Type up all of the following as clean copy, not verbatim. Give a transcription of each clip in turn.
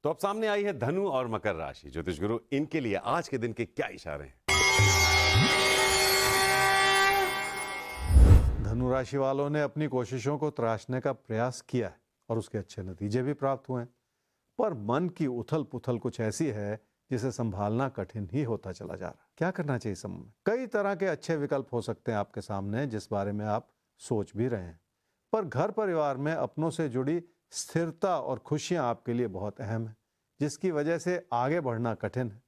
तो अब सामने आई है धनु और मकर राशि। ज्योतिष गुरु इनके लिए आज के दिन के क्या इशारे हैं? धनु राशि वालों ने अपनी कोशिशों को तराशने का प्रयास किया है और उसके अच्छे नतीजे भी प्राप्त हुए हैं। पर मन की उथल पुथल कुछ ऐसी है जिसे संभालना कठिन ही होता चला जा रहा है। क्या करना चाहिए समय में? कई तरह के अच्छे विकल्प हो सकते हैं आपके सामने, जिस बारे में आप सोच भी रहे हैं। पर घर परिवार में अपनों से जुड़ी स्थिरता और खुशियां आपके लिए बहुत अहम है, जिसकी वजह से आगे बढ़ना कठिन है।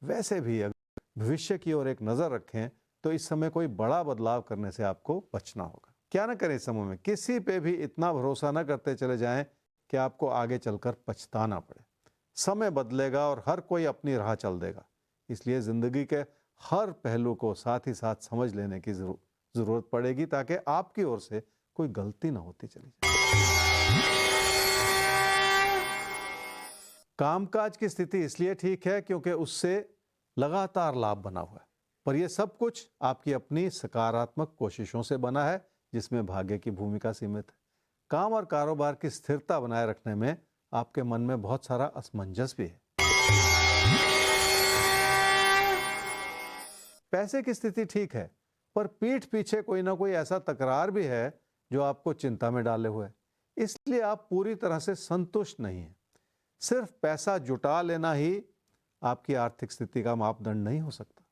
वैसे भी अगर भविष्य की ओर एक नजर रखें तो इस समय कोई बड़ा बदलाव करने से आपको बचना होगा। क्या ना करें इस समय में? किसी पे भी इतना भरोसा ना करते चले जाएं कि आपको आगे चलकर पछताना पड़े। समय बदलेगा और हर कोई अपनी राह चल देगा। इसलिए जिंदगी के हर पहलू को साथ ही साथ समझ लेने की जरूरत पड़ेगी, ताकि आपकी ओर से कोई गलती ना होती चली जाए। कामकाज की स्थिति इसलिए ठीक है क्योंकि उससे लगातार लाभ बना हुआ है, पर यह सब कुछ आपकी अपनी सकारात्मक कोशिशों से बना है, जिसमें भाग्य की भूमिका सीमित है। काम और कारोबार की स्थिरता बनाए रखने में आपके मन में बहुत सारा असमंजस भी है। पैसे की स्थिति ठीक है, पर पीठ पीछे कोई ना कोई ऐसा तकरार भी है जो आपको चिंता में डाले हुए है। इसलिए आप पूरी तरह से संतुष्ट नहीं हैं। सिर्फ पैसा जुटा लेना ही आपकी आर्थिक स्थिति का मापदंड नहीं हो सकता।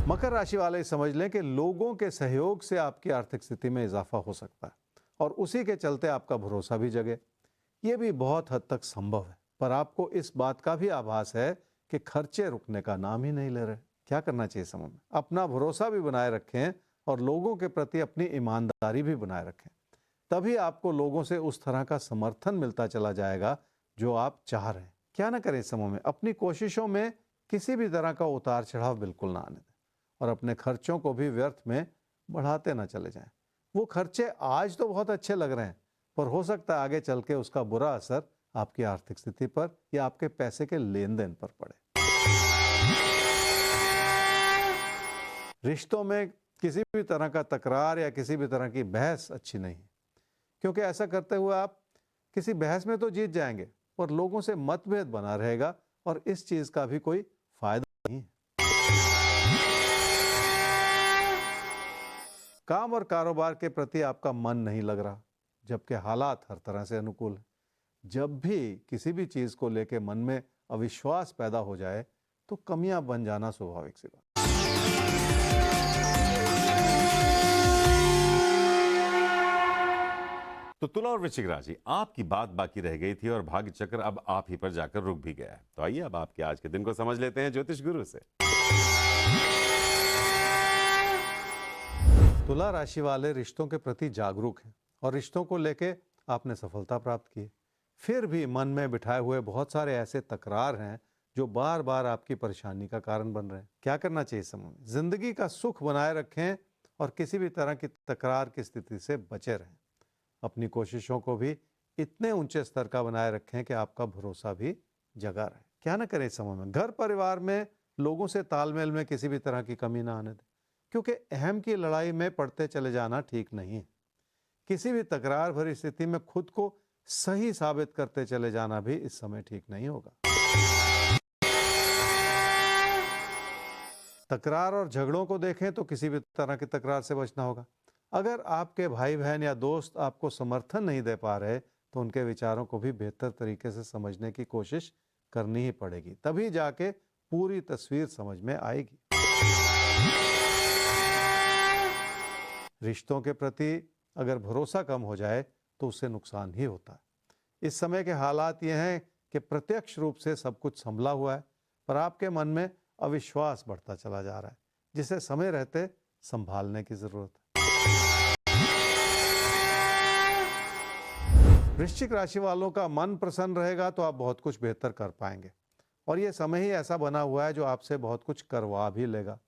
मकर राशि वाले समझ लें कि लोगों के सहयोग से आपकी आर्थिक स्थिति में इजाफा हो सकता है और उसी के चलते आपका भरोसा भी जगे। ये भी बहुत हद तक संभव है, पर आपको इस बात का भी आभास है कि खर्चे रुकने का नाम ही नहीं ले रहे। क्या करना चाहिए समय में? अपना भरोसा भी बनाए रखें और लोगों के प्रति अपनी ईमानदारी भी बनाए रखें। तभी आपको लोगों से उस तरह का समर्थन मिलता चला जाएगा जो आप चाह रहे हैं। क्या ना करें इस समय में? अपनी कोशिशों में किसी भी तरह का उतार चढ़ाव बिल्कुल ना आने दें और अपने खर्चों को भी व्यर्थ में बढ़ाते ना चले जाएं। वो खर्चे आज तो बहुत अच्छे लग रहे हैं, पर हो सकता है आगे चल के उसका बुरा असर आपकी आर्थिक स्थिति पर या आपके पैसे के लेन देन पर पड़े। रिश्तों में किसी भी तरह का तकरार या किसी भी तरह की बहस अच्छी नहीं है, क्योंकि ऐसा करते हुए आप किसी बहस में तो जीत जाएंगे, पर लोगों से मतभेद बना रहेगा और इस चीज का भी कोई फायदा नहीं है। काम और कारोबार के प्रति आपका मन नहीं लग रहा, जबकि हालात हर तरह से अनुकूल है। जब भी किसी भी चीज को लेकर मन में अविश्वास पैदा हो जाए तो कमियां बन जाना स्वाभाविक सी बात। तो तुला और वृश्चिक राशि, आपकी बात बाकी रह गई थी और भाग्य चक्र अब आप ही पर जाकर रुक भी गया है। तो आइए अब आपके आज के दिन को समझ लेते हैं ज्योतिष गुरु से। तुला राशि वाले रिश्तों के प्रति जागरूक हैं और रिश्तों को लेकर आपने सफलता प्राप्त की। फिर भी मन में बिठाए हुए बहुत सारे ऐसे तकरार हैं जो बार बार आपकी परेशानी का कारण बन रहे हैं। क्या करना चाहिए समय में? जिंदगी का सुख बनाए रखें और किसी भी तरह की तकरार की स्थिति से बचे रहें। अपनी कोशिशों को भी इतने ऊंचे स्तर का बनाए रखें कि आपका भरोसा भी जगा रहे। क्या ना करें इस समय में? घर परिवार में लोगों से तालमेल में किसी भी तरह की कमी ना आने दें, क्योंकि अहम की लड़ाई में पड़ते चले जाना ठीक नहीं है। किसी भी तकरार भरी स्थिति में खुद को सही साबित करते चले जाना भी इस समय ठीक नहीं होगा। तकरार और झगड़ों को देखें तो किसी भी तरह की तकरार से बचना होगा। अगर आपके भाई बहन या दोस्त आपको समर्थन नहीं दे पा रहे तो उनके विचारों को भी बेहतर तरीके से समझने की कोशिश करनी ही पड़ेगी, तभी जाके पूरी तस्वीर समझ में आएगी। रिश्तों के प्रति अगर भरोसा कम हो जाए तो उससे नुकसान ही होता है। इस समय के हालात ये हैं कि प्रत्यक्ष रूप से सब कुछ संभला हुआ है, पर आपके मन में अविश्वास बढ़ता चला जा रहा है, जिसे समय रहते संभालने की जरूरत है। वृश्चिक राशि वालों का मन प्रसन्न रहेगा तो आप बहुत कुछ बेहतर कर पाएंगे और ये समय ही ऐसा बना हुआ है जो आपसे बहुत कुछ करवा भी लेगा।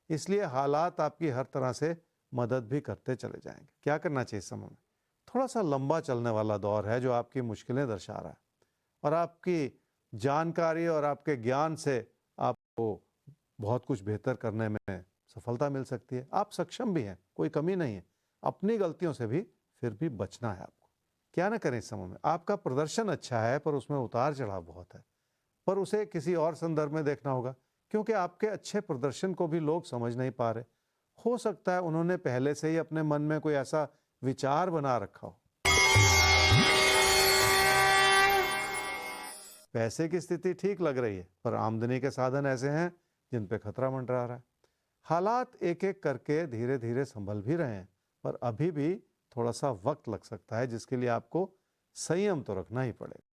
इसलिए हालात आपकी हर तरह से मदद भी करते चले जाएंगे। क्या करना चाहिए समय में? थोड़ा सा लंबा चलने वाला दौर है जो आपकी मुश्किलें दर्शा रहा है और आपकी जानकारी और आपके ज्ञान से आपको बहुत कुछ बेहतर करने में सफलता मिल सकती है। आप सक्षम भी हैं, कोई कमी नहीं है। अपनी गलतियों से भी फिर भी बचना है आपको। क्या ना करें इस समय में? आपका प्रदर्शन अच्छा है पर उसमें उतार चढ़ाव बहुत है, पर उसे किसी और संदर्भ में देखना होगा, क्योंकि आपके अच्छे प्रदर्शन को भी लोग समझ नहीं पा रहे। हो सकता है उन्होंने पहले से ही अपने मन में कोई ऐसा विचार बना रखा हो। पैसे की स्थिति ठीक लग रही है, पर आमदनी के साधन ऐसे हैं जिन पे खतरा मंडरा रहा है। हालात एक एक करके धीरे धीरे संभल भी रहे हैं, पर अभी भी थोड़ा सा वक्त लग सकता है, जिसके लिए आपको संयम तो रखना ही पड़ेगा।